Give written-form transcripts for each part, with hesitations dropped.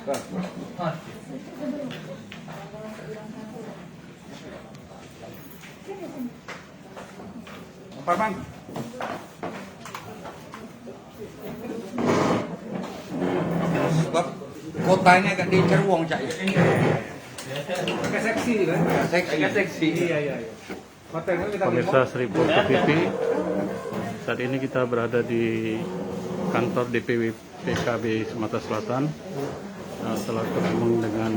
Parman. Sebab kotanya agak diincar uang cak ya. Agak seksi kan? Agak seksi. Iya. Pemirsa Seribu TV, saat ini kita berada di kantor DPW PKB Sumatera Selatan. Telah bertemu dengan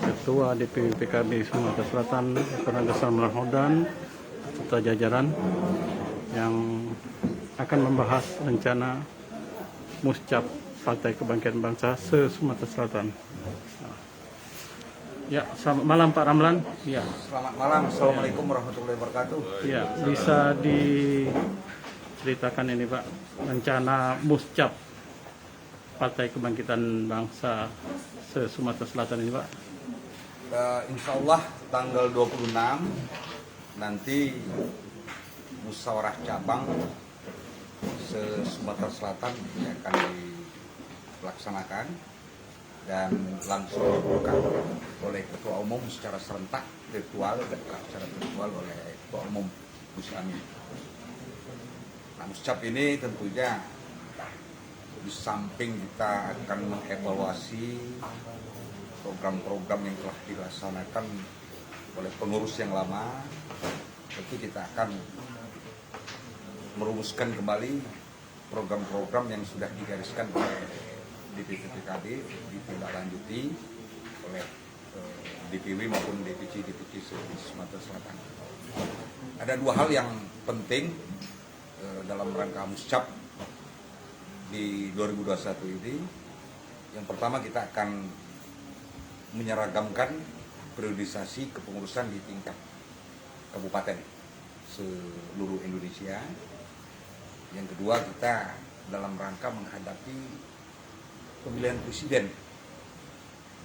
Ketua DPW PKB Sumatera Selatan, Dr. Agus Salman Hodan, serta jajaran yang akan membahas rencana Muscap Partai Kebangkitan Bangsa se-Sumatera Selatan. Ya, selamat malam Pak Ramlan. Ya. Selamat malam. Assalamualaikum warahmatullahi wabarakatuh. Ya, bisa diceritakan ini Pak, rencana Muscap Partai Kebangkitan Bangsa se-Sumatera Selatan ini Pak? Insya Allah tanggal 26 nanti musyawarah cabang se-Sumatera Selatan akan dilaksanakan dan langsung dibuka oleh Ketua Umum secara serentak virtual dan secara virtual oleh Ketua Umum Gus Amin. Nah, Muscap ini tentunya di samping kita akan mengevaluasi program-program yang telah dilaksanakan oleh pengurus yang lama, tentu kita akan merumuskan kembali program-program yang sudah digariskan oleh DPW PKB, ditindaklanjuti oleh DPW maupun DPC Sumatera Selatan. Ada dua hal yang penting dalam rangka Muscap di 2021 ini. Yang pertama, kita akan menyeragamkan periodisasi kepengurusan di tingkat kabupaten seluruh Indonesia. Yang kedua, kita dalam rangka menghadapi pemilihan presiden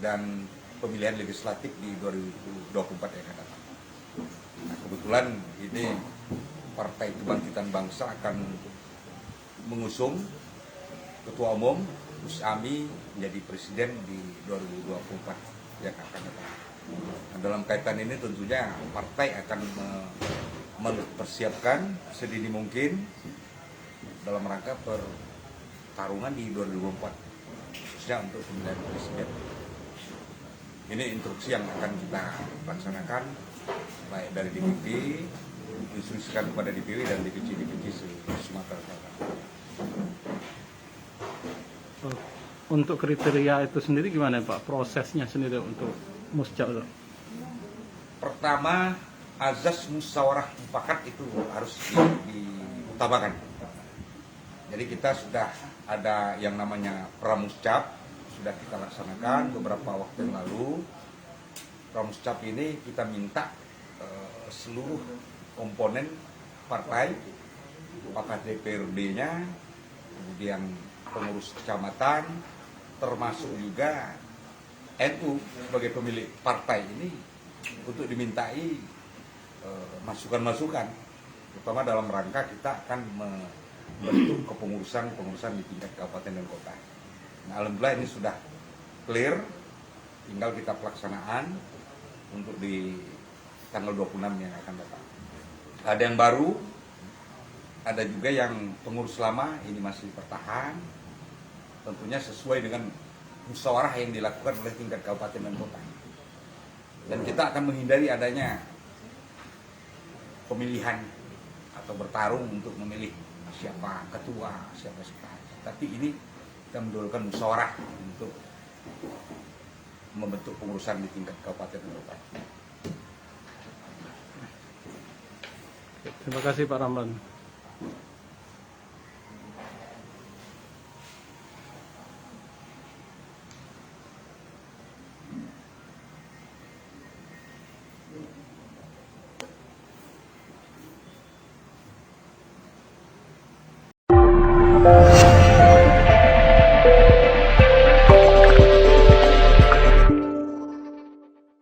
dan pemilihan legislatif di 2024 yang akan datang. Nah, kebetulan ini Partai Kebangkitan Bangsa akan mengusung Ketua Umum Gus Ami menjadi presiden di 2024 yang akan datang. Nah, dalam kaitan ini tentunya partai akan mempersiapkan sedini mungkin dalam rangka pertarungan di 2024 khususnya untuk pemilihan presiden. Ini instruksi yang akan kita laksanakan baik dari DPP, instruksikan kepada DPW dan DPC Sumatera Selatan. Untuk kriteria itu sendiri gimana Pak? Prosesnya sendiri untuk Muscap? Pertama, azas musyawarah mufakat itu harus diutamakan. Jadi kita sudah ada yang namanya pramuscap, sudah kita laksanakan beberapa waktu yang lalu. Pramuscap ini kita minta seluruh komponen partai, apakah DPRD-nya, kemudian pengurus kecamatan, termasuk juga NU sebagai pemilik partai ini untuk dimintai masukan-masukan, terutama dalam rangka kita akan membentuk kepengurusan di tingkat kabupaten dan kota. Nah, alhamdulillah ini sudah clear, tinggal kita pelaksanaan untuk di tanggal 26 yang akan datang. Ada yang baru, ada juga yang pengurus lama ini masih bertahan, tentunya sesuai dengan musyawarah yang dilakukan oleh tingkat kabupaten dan kota. Dan kita akan menghindari adanya pemilihan atau bertarung untuk memilih siapa ketua, siapa sekretaris. Tapi ini kita mendahulukan musyawarah untuk membentuk pengurusan di tingkat kabupaten dan kota. Terima kasih Pak Ramlan. Thank you.